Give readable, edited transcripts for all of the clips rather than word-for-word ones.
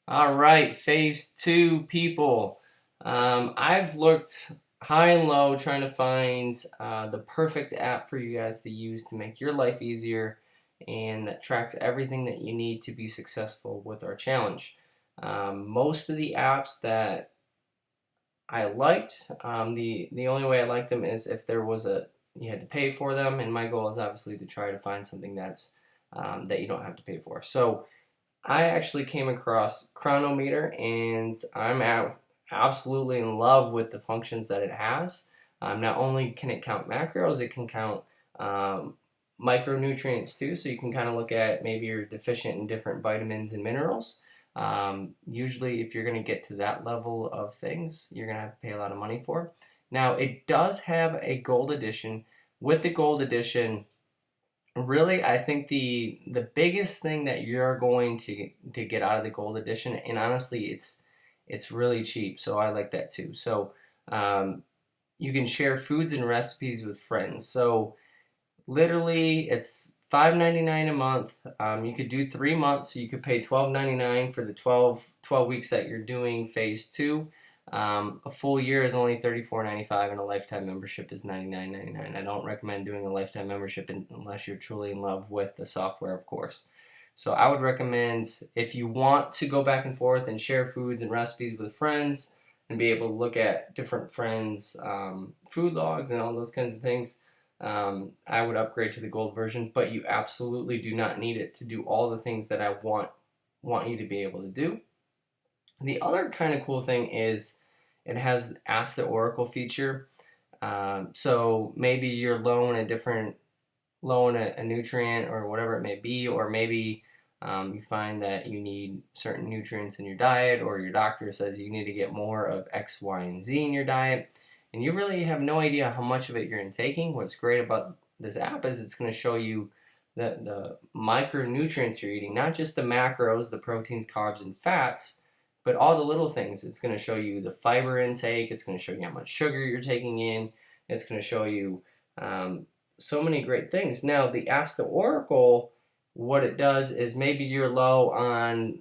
All right, phase two, people. I've looked high and low trying to find the perfect app for you guys to use to make your life easier and that tracks everything that you need to be successful with our challenge. Most of the apps that I liked, the only way I liked them is if there was you had to pay for them, and my goal is obviously to try to find something that you don't have to pay for. So I actually came across ChronoMeter, and absolutely in love with the functions that it has. Not only can it count macros, it can count um, micronutrients too. So you can kind of look at maybe you're deficient in different vitamins and minerals. Usually, if you're going to get to that level of things, you're going to have to pay a lot of money for. Now, it does have a gold edition. With the gold edition, really, I think the biggest thing that you're going to get out of the gold edition, and honestly, it's really cheap, so I like that too. So um, you can share foods and recipes with friends. So literally, it's $5.99 a month. You could do 3 months, so you could pay $12.99 for the 12 weeks that you're doing phase two. A full year is only $34.95, and a lifetime membership is $99.99. I don't recommend doing a lifetime membership unless you're truly in love with the software, of course. So I would recommend, if you want to go back and forth and share foods and recipes with friends and be able to look at different friends' food logs and all those kinds of things, I would upgrade to the gold version. But you absolutely do not need it to do all the things that I want you to be able to do. The other kind of cool thing is it has Ask the Oracle feature. So maybe you're low in a nutrient or whatever it may be, or maybe you find that you need certain nutrients in your diet, or your doctor says you need to get more of X, Y, and Z in your diet, and you really have no idea how much of it you're intaking. What's great about this app is it's going to show you the micronutrients you're eating, not just the macros, the proteins, carbs, and fats, but all the little things. It's going to show you the fiber intake. It's going to show you how much sugar you're taking in. It's going to show you so many great things. Now, the Ask the Oracle, what it does is maybe you're low on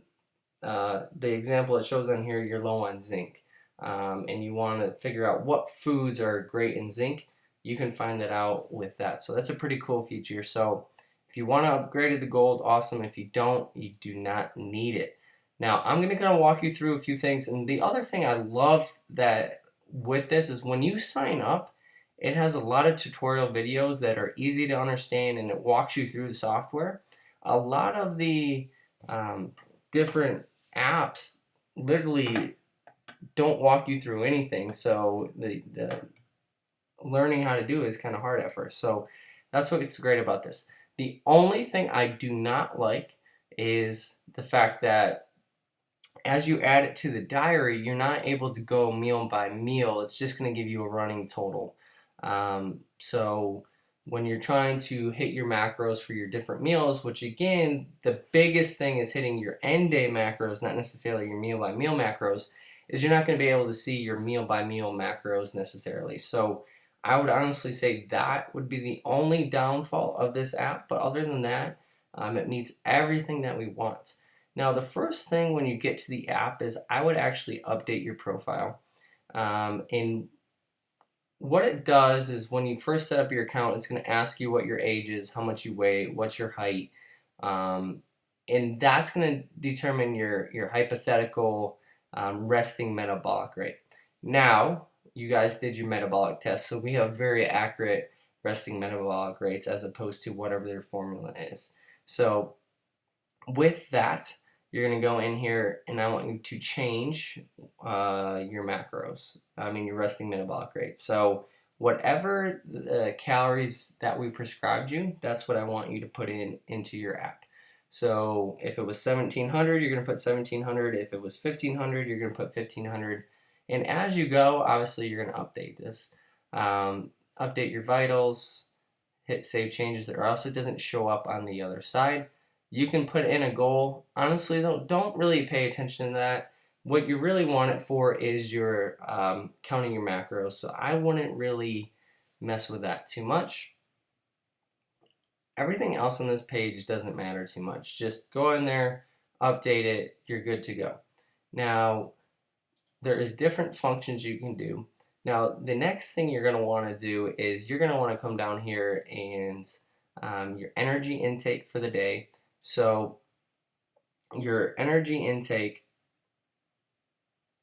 the example it shows on here, you're low on zinc, and you want to figure out what foods are great in zinc. You can find that out with that. So that's a pretty cool feature. So if you want to upgrade to the gold, awesome. If you don't, you do not need it. Now, I'm going to kind of walk you through a few things. And the other thing I love that with this is when you sign up, it has a lot of tutorial videos that are easy to understand, and it walks you through the software. A lot of the different apps literally don't walk you through anything, so the learning how to do it is kind of hard at first. So that's what's great about this. The only thing I do not like is the fact that as you add it to the diary, you're not able to go meal by meal. It's just going to give you a running total. So when you're trying to hit your macros for your different meals, which again, the biggest thing is hitting your end day macros, not necessarily your meal by meal macros, is you're not going to be able to see your meal by meal macros necessarily. So I would honestly say that would be the only downfall of this app. But other than that, it meets everything that we want. Now, the first thing when you get to the app is I would actually update your profile. And what it does is when you first set up your account, it's going to ask you what your age is, how much you weigh, what's your height, and that's going to determine your hypothetical resting metabolic rate. Now, you guys did your metabolic test, so we have very accurate resting metabolic rates as opposed to whatever their formula is. So with that, you're going to go in here, and I want you to change your macros. I mean, your resting metabolic rate. So whatever the calories that we prescribed you, that's what I want you to put into your app. So if it was 1700, you're going to put 1700. If it was 1500, you're going to put 1500. And as you go, obviously, you're going to update this. Update your vitals, hit save changes, or else it doesn't show up on the other side. You can put in a goal. Honestly, don't really pay attention to that. What you really want it for is your counting your macros. So I wouldn't really mess with that too much. Everything else on this page doesn't matter too much. Just go in there, update it, you're good to go. Now, there is different functions you can do. Now, the next thing you're going to want to do is you're going to want to come down here and your energy intake for the day. So your energy intake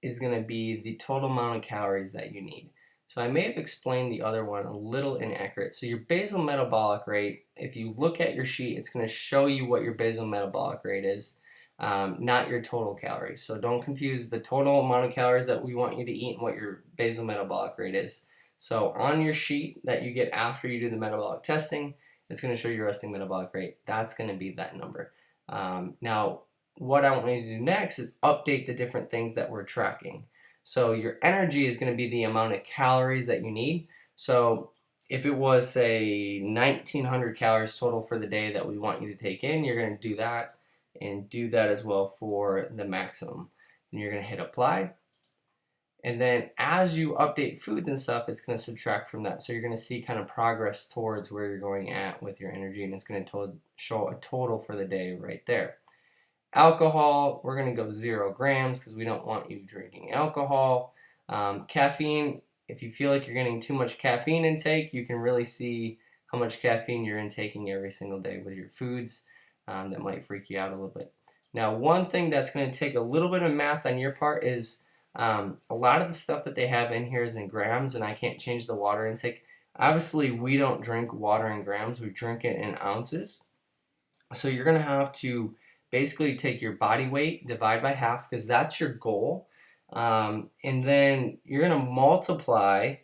is going to be the total amount of calories that you need. So I may have explained the other one a little inaccurate. So your basal metabolic rate, if you look at your sheet, it's going to show you what your basal metabolic rate is, not your total calories. So don't confuse the total amount of calories that we want you to eat and what your basal metabolic rate is. So on your sheet that you get after you do the metabolic testing, it's going to show your resting metabolic rate. That's going to be that number. Now, what I want you to do next is update the different things that we're tracking. So your energy is going to be the amount of calories that you need. So if it was, say, 1900 calories total for the day that we want you to take in, you're going to do that and do that as well for the maximum. And you're going to hit apply. And then as you update foods and stuff, it's going to subtract from that. So you're going to see kind of progress towards where you're going at with your energy, and it's going to show a total for the day right there. Alcohol, we're going to go 0 grams because we don't want you drinking alcohol. Caffeine, if you feel like you're getting too much caffeine intake, you can really see how much caffeine you're intaking every single day with your foods. That might freak you out a little bit. Now, one thing that's going to take a little bit of math on your part is a lot of the stuff that they have in here is in grams, and I can't change the water intake. Obviously, we don't drink water in grams. We drink it in ounces. So you're going to have to basically take your body weight, divide by half, because that's your goal. And then you're going to multiply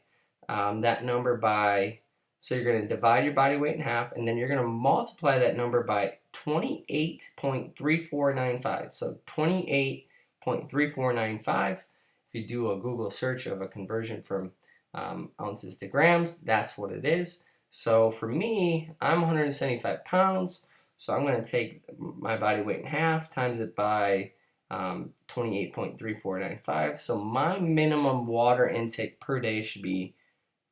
that number by, so you're going to divide your body weight in half, and then you're going to multiply that number by 28.3495. So 28.3495. If you do a Google search of a conversion from ounces to grams, that's what it is. So for me, I'm 175 pounds. So I'm going to take my body weight in half, times it by 28.3495. So my minimum water intake per day should be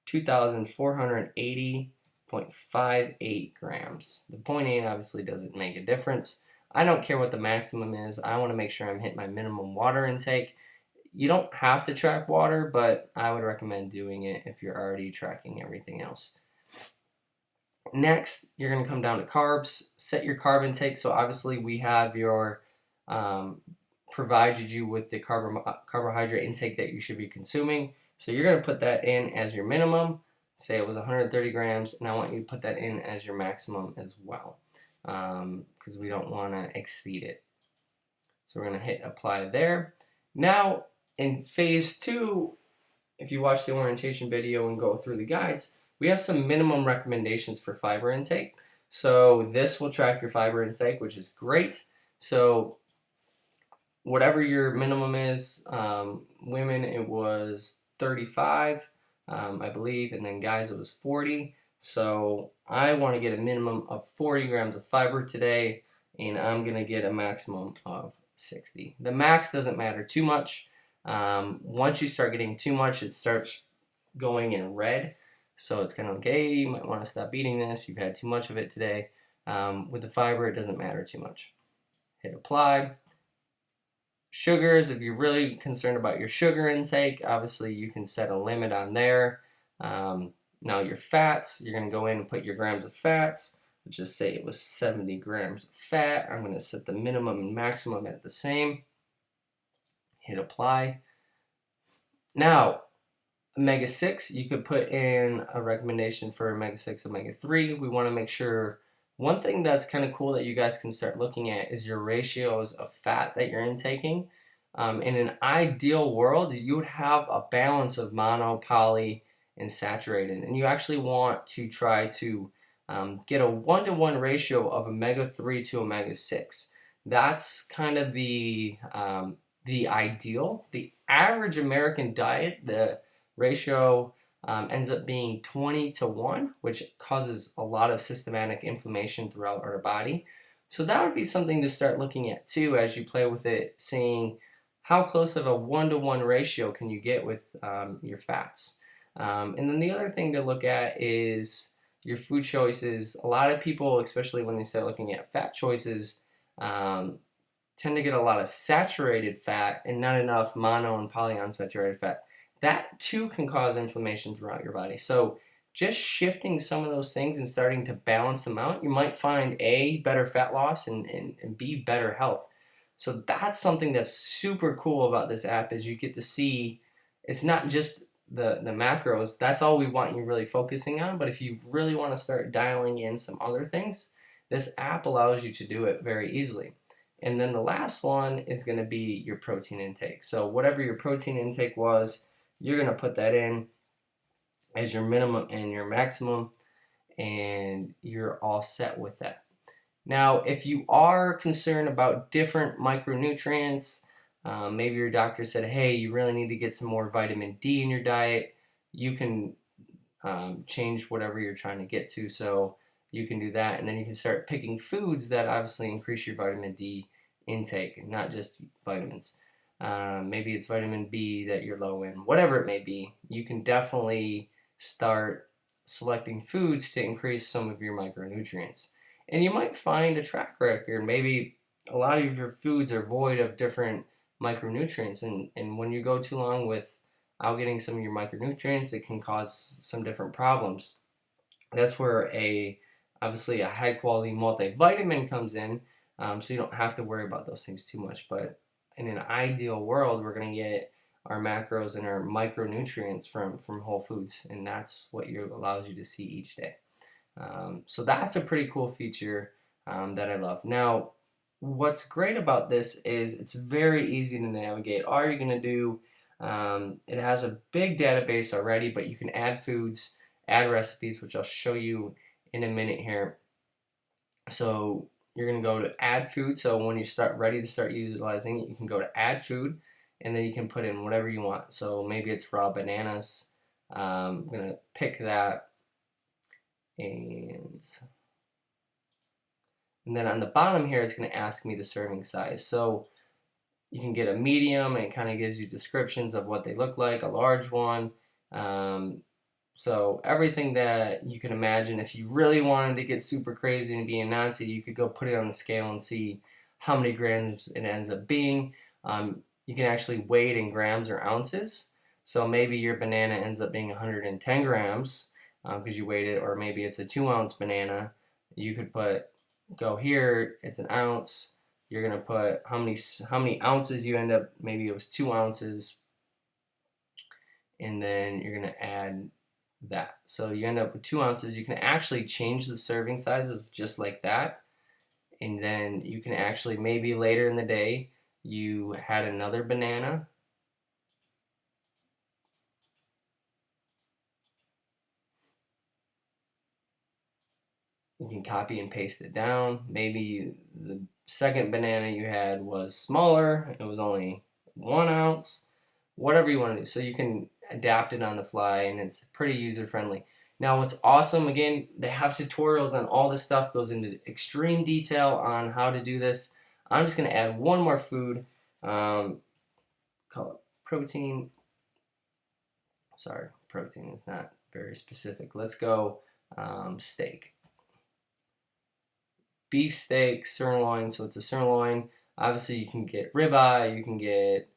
2,480.58 grams. The 0.8 obviously doesn't make a difference. I don't care what the maximum is. I want to make sure I'm hitting my minimum water intake. You don't have to track water, but I would recommend doing it if you're already tracking everything else. Next, you're going to come down to carbs. Set your carb intake. So obviously we have your provided you with the carbohydrate intake that you should be consuming. So you're going to put that in as your minimum. Say it was 130 grams, and I want you to put that in as your maximum as well, because we don't want to exceed it. So we're going to hit apply there. Now in phase 2, if you watch the orientation video and go through the guides, we have some minimum recommendations for fiber intake. So this will track your fiber intake, which is great. So whatever your minimum is, women it was 35, I believe, and then guys it was 40. So I want to get a minimum of 40 grams of fiber today, and I'm going to get a maximum of 60. The max doesn't matter too much. Once you start getting too much, it starts going in red. So it's kind of like, hey, you might want to stop eating this. You've had too much of it today. With the fiber, it doesn't matter too much. Hit apply. Sugars, if you're really concerned about your sugar intake, obviously you can set a limit on there. Now your fats, you're going to go in and put your grams of fats. Let's just say it was 70 grams of fat. I'm going to set the minimum and maximum at the same. Hit apply. Now, omega-6, you could put in a recommendation for omega-6, omega-3. We want to make sure, one thing that's kind of cool that you guys can start looking at is your ratios of fat that you're intaking. In an ideal world, you would have a balance of mono, poly, and saturated. And you actually want to try to get a 1-to-1 ratio of omega-3 to omega-6. That's kind of the ideal. The average American diet, the ratio ends up being 20-to-1, which causes a lot of systematic inflammation throughout our body. So that would be something to start looking at too as you play with it, seeing how close of a 1-to-1 ratio can you get with your fats. And then the other thing to look at is your food choices. A lot of people, especially when they start looking at fat choices, tend to get a lot of saturated fat and not enough mono and polyunsaturated fat. That too can cause inflammation throughout your body. So just shifting some of those things and starting to balance them out, you might find A, better fat loss, and B, better health. So that's something that's super cool about this app is you get to see it's not just the macros. That's all we want you really focusing on. But if you really want to start dialing in some other things, this app allows you to do it very easily. And then the last one is going to be your protein intake. So whatever your protein intake was, you're going to put that in as your minimum and your maximum, and you're all set with that. Now, if you are concerned about different micronutrients, maybe your doctor said, hey, you really need to get some more vitamin D in your diet, you can change whatever you're trying to get to. So you can do that, and then you can start picking foods that obviously increase your vitamin D intake, not just vitamins. Maybe it's vitamin B that you're low in, whatever it may be. You can definitely start selecting foods to increase some of your micronutrients. And you might find a track record. Maybe a lot of your foods are void of different micronutrients, and when you go too long without getting some of your micronutrients, it can cause some different problems. That's where obviously a high quality multivitamin comes in, so you don't have to worry about those things too much. But in an ideal world, we're going to get our macros and our micronutrients from whole foods, and that's what allows you to see each day. So that's a pretty cool feature that I love. Now, what's great about this is it's very easy to navigate. All you're going to do, it has a big database already, but you can add foods, add recipes, which I'll show you in a minute here. So you're going to go to add food. So when you start ready to start utilizing it, you can go to add food, and then you can put in whatever you want. So maybe it's raw bananas. I'm going to pick that. And then on the bottom here, it's going to ask me the serving size. So you can get a medium, and it kind of gives you descriptions of what they look like, a large one. So everything that you can imagine. If you really wanted to get super crazy and be a Nazi, you could go put it on the scale and see how many grams it ends up being. You can actually weigh it in grams or ounces. So maybe your banana ends up being 110 grams because you weighed it, or maybe it's a 2-ounce banana. You could go here, it's an ounce. You're gonna put how many ounces you end up. Maybe it was 2 ounces, and then you're gonna add that. So you end up with 2 ounces. You can actually change the serving sizes just like that, and then you can actually maybe later in the day you had another banana. You can copy and paste it down. Maybe the second banana you had was smaller. It was only 1 ounce. Whatever you want to do. So you can adapt it on the fly, and it's pretty user friendly. Now what's awesome, again, they have tutorials on all this stuff, goes into extreme detail on how to do this. I'm just going to add one more food, call it protein. Sorry, protein is not very specific. Let's go steak. Beef steak, sirloin, so it's a sirloin. Obviously you can get ribeye, you can get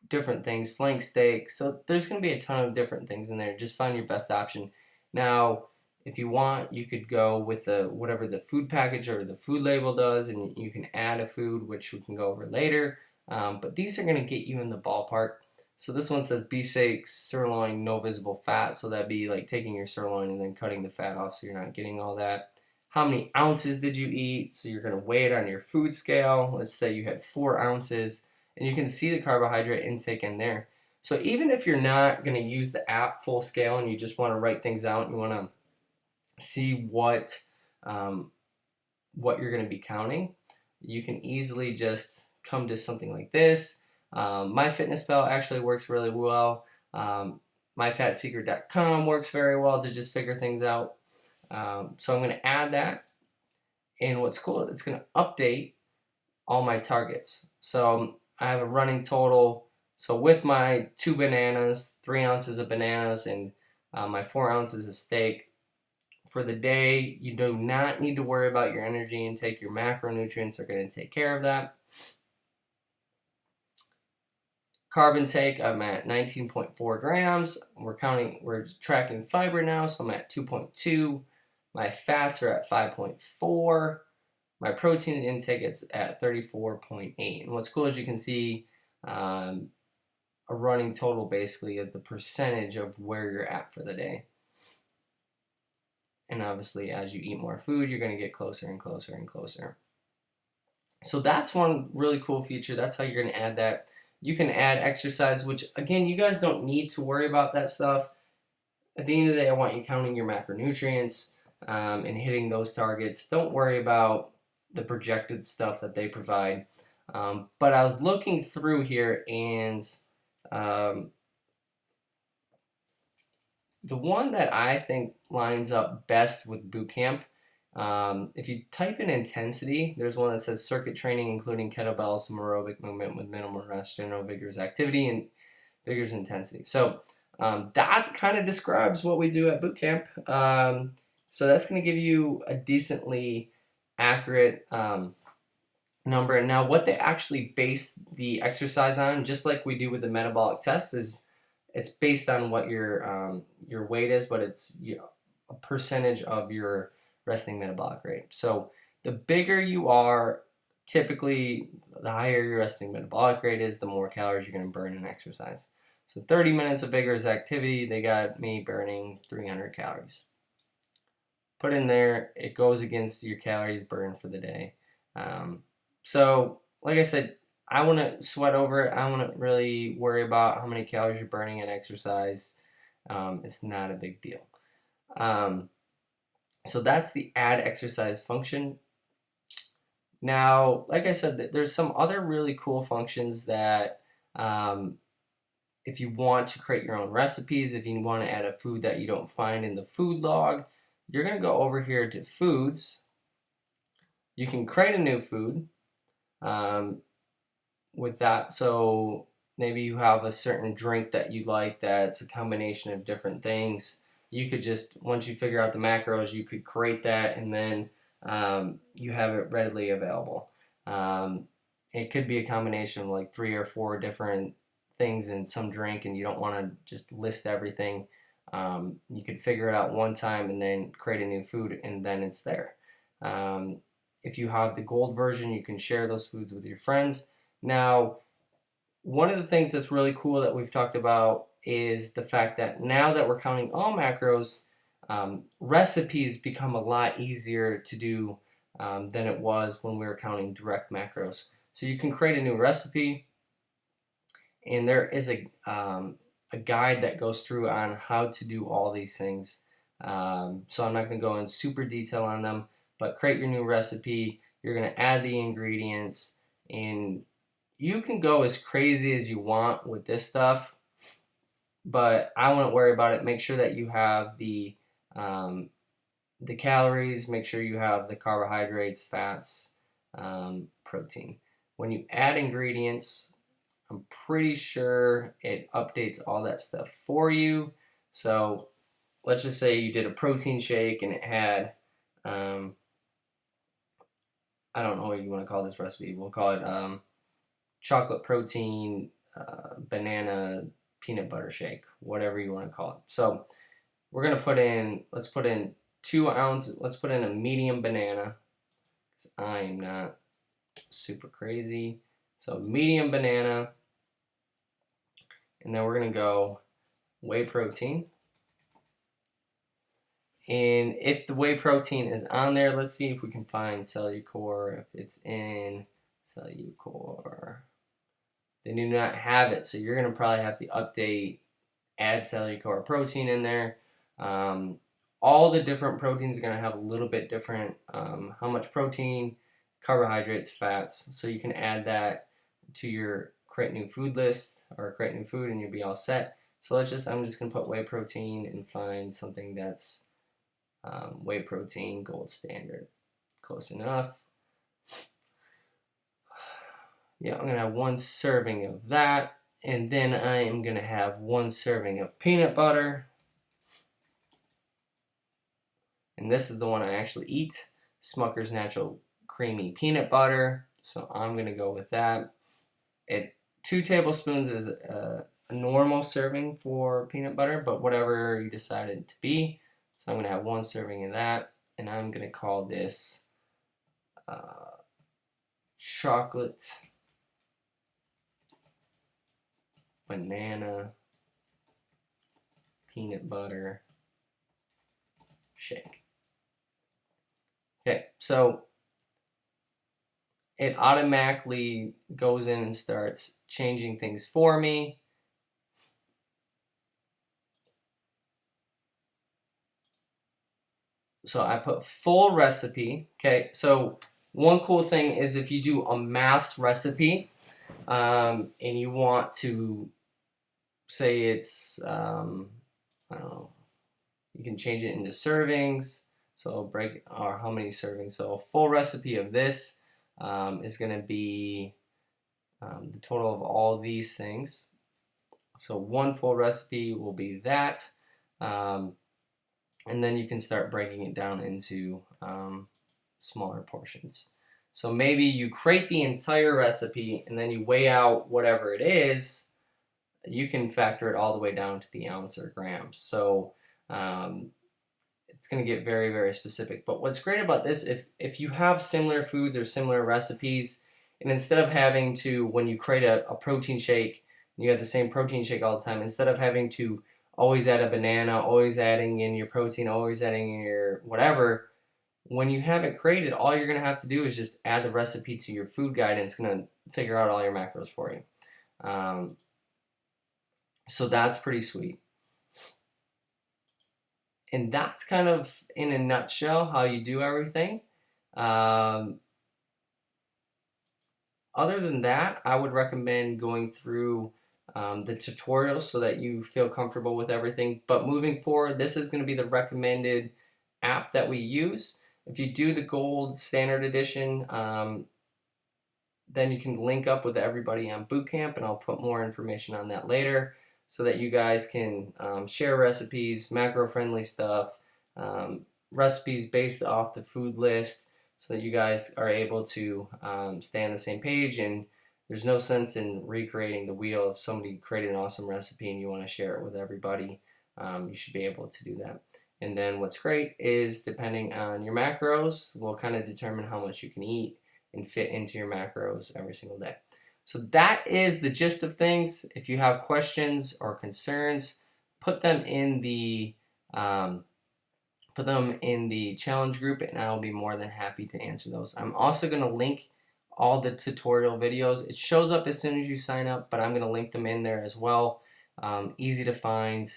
different things, flank steak. So there's going to be a ton of different things in there. Just find your best option. Now, if you want, you could go with whatever the food package or the food label does, and you can add a food, which we can go over later. But these are going to get you in the ballpark. So this one says beef steak, sirloin, no visible fat. So that'd be like taking your sirloin and then cutting the fat off, so you're not getting all that. How many ounces did you eat? So you're going to weigh it on your food scale. Let's say you had 4 ounces. And you can see the carbohydrate intake in there. So even if you're not going to use the app full scale and you just want to write things out, and you want to see what you're going to be counting, you can easily just come to something like this. MyFitnessPal actually works really well. MyFatSecret.com works very well to just figure things out. So I'm going to add that. And what's cool, it's going to update all my targets. So I have a running total. So with my 2 bananas, 3 ounces of bananas, and my 4 ounces of steak, for the day. You do not need to worry about your energy intake. Your macronutrients are going to take care of that. Carb intake, I'm at 19.4 grams. We're tracking fiber now, so I'm at 2.2. My fats are at 5.4. My protein intake is at 34.8. And what's cool is you can see a running total basically of the percentage of where you're at for the day. And obviously, as you eat more food, you're going to get closer and closer and closer. So that's one really cool feature. That's how you're going to add that. You can add exercise, which, again, you guys don't need to worry about that stuff. At the end of the day, I want you counting your macronutrients and hitting those targets. Don't worry about the projected stuff that they provide. But I was looking through here, and the one that I think lines up best with boot camp, if you type in intensity, there's one that says circuit training, including kettlebells, some aerobic movement with minimal rest, general vigorous activity, and vigorous intensity. So that kind of describes what we do at boot camp. So that's going to give you a decently accurate number. And now what they actually base the exercise on, just like we do with the metabolic test, is it's based on what your weight is, but it's a percentage of your resting metabolic rate. So the bigger you are, typically the higher your resting metabolic rate is, the more calories you're going to burn in exercise. So 30 minutes of vigorous activity, they got me burning 300 calories. Put in there, it goes against your calories burned for the day. So like I said, I want to sweat over it. I want to really worry about how many calories you're burning at exercise. It's not a big deal. So that's the add exercise function. Now, like I said, there's some other really cool functions that if you want to create your own recipes, if you want to add a food that you don't find in the food log, you're going to go over here to foods. You can create a new food with that. So maybe you have a certain drink that you like that's a combination of different things. You could just, once you figure out the macros, you could create that, and then you have it readily available. It could be a combination of like 3 or 4 different things in some drink, and you don't want to just list everything. You could figure it out one time and then create a new food, and then it's there. If you have the gold version, you can share those foods with your friends. Now, one of the things that's really cool that we've talked about is the fact that now that we're counting all macros, recipes become a lot easier to do than it was when we were counting direct macros. So you can create a new recipe, and there is a guide that goes through on how to do all these things. So I'm not going to go in super detail on them, but create your new recipe. You're going to add the ingredients, and you can go as crazy as you want with this stuff, but I wouldn't worry about it. Make sure that you have the calories, make sure you have the carbohydrates, fats, protein. When you add ingredients, I'm pretty sure it updates all that stuff for you. So let's just say you did a protein shake and it had, I don't know what you want to call this recipe. We'll call it chocolate protein, banana, peanut butter shake, whatever you want to call it. So we're going to put in, let's put in 2 ounces, let's put in a medium banana, because I am not super crazy. So medium banana, and then we're going to go whey protein. And if the whey protein is on there, let's see if we can find Cellucor. If it's in Cellucor, they do not have it, so you're going to probably have to add Cellucor protein in there. All the different proteins are going to have a little bit different, how much protein, carbohydrates, fats, so you can add that to your create new food list or create new food, and you'll be all set. So I'm just going to put whey protein and find something that's whey protein gold standard. Close enough. Yeah, I'm going to have 1 serving of that, and then I am going to have 1 serving of peanut butter. and this is the one I actually eat, Smucker's Natural Creamy Peanut Butter. So I'm gonna go with that. 2 tablespoons is a normal serving for peanut butter, but whatever you decide it to be. So I'm gonna have 1 serving of that, and I'm gonna call this chocolate banana peanut butter shake. Okay, so it automatically goes in and starts changing things for me. So I put full recipe. Okay, so one cool thing is if you do a mass recipe and you want to say it's, I don't know, you can change it into servings. So break, or how many servings. So a full recipe of this is going to be the total of all these things. So 1 full recipe will be that. And then you can start breaking it down into smaller portions. So maybe you create the entire recipe and then you weigh out whatever it is. You can factor it all the way down to the ounce or grams. So it's going to get very, very specific. But what's great about this, if you have similar foods or similar recipes, and instead of having to, when you create a protein shake, you have the same protein shake all the time, instead of having to always add a banana, always adding in your protein, always adding in your whatever, when you have it created, all you're going to have to do is just add the recipe to your food guide, and it's going to figure out all your macros for you. So that's pretty sweet. And that's kind of, in a nutshell, how you do everything. Other than that, I would recommend going through the tutorials so that you feel comfortable with everything. But moving forward, this is going to be the recommended app that we use. If you do the gold standard edition, then you can link up with everybody on Bootcamp, and I'll put more information on that later so that you guys can share recipes, macro-friendly stuff, recipes based off the food list, so that you guys are able to stay on the same page. And there's no sense in recreating the wheel. If somebody created an awesome recipe and you want to share it with everybody, you should be able to do that. And then what's great is, depending on your macros, will kind of determine how much you can eat and fit into your macros every single day. So that is the gist of things. If you have questions or concerns, put them in the challenge group, and I'll be more than happy to answer those. I'm also going to link all the tutorial videos. It shows up as soon as you sign up, but I'm going to link them in there as well. Easy to find,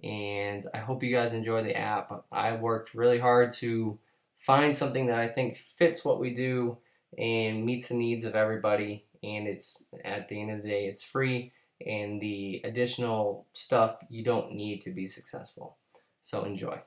and I hope you guys enjoy the app. I worked really hard to find something that I think fits what we do and meets the needs of everybody. And it's, at the end of the day, it's free, and the additional stuff you don't need to be successful. So enjoy.